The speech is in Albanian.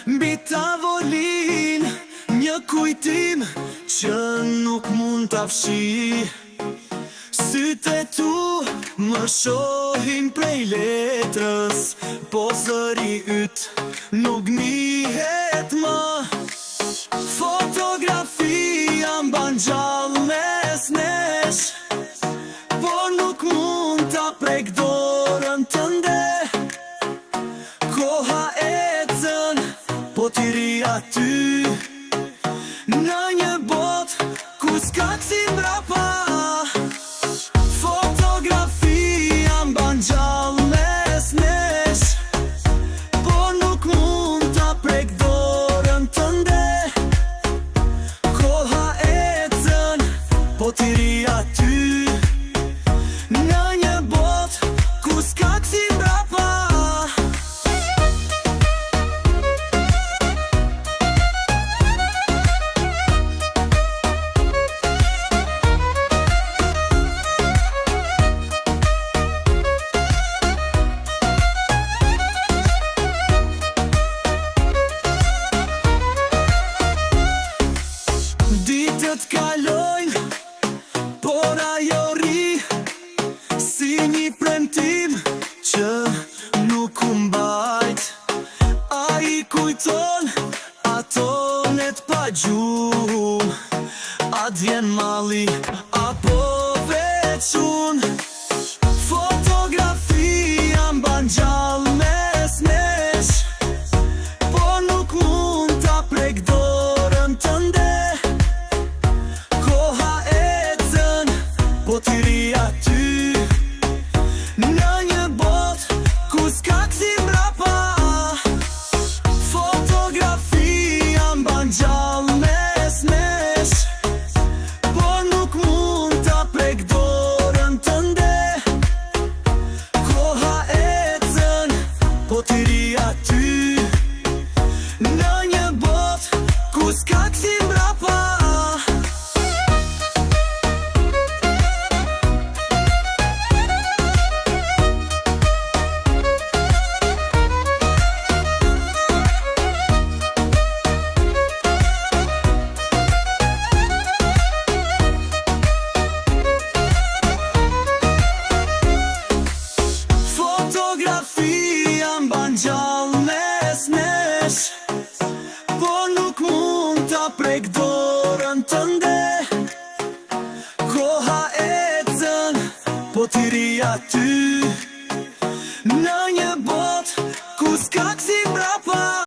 Mbi tavolin një kujtim që nuk mund t'a fshi. Sytë e tu më shohin prej letrës, po zëri yt nuk njihet më. Fotografia mban gjallë mes nesh, por nuk mund t'a prek dorën tënde. Koha ecën, po ti ri aty, në një botë ku s'ka kthim mbrapa. Fotografia mban gjallë mes nesh, por nuk mund t'a prek dorën tënde. Koha ecën, po ti ri aty, në një botë ku s'ka kthim mbrapa. Ditët kalojnë, por ajo ri, si një premtim që nuk u mbajt. A i kujton ato net pa gjuhë, a t'vjen malli apo veç unë. Fotografia mban gjallë mes nesh, por nuk mund t'a prek dorën tënde. Po ti ri aty, në një botë ku s'ka kthim mbrapa. Fotografia mban gjallë mes nesh, por nuk mund t'a prek dorën tënde. Koha ecën, po ti ri aty, në një botë ku s'ka kthim mbrapa. Fotografia mban gjallë mes nesh, por nuk mund t'a prek dorën tënde. Koha ecën, po ti ri aty,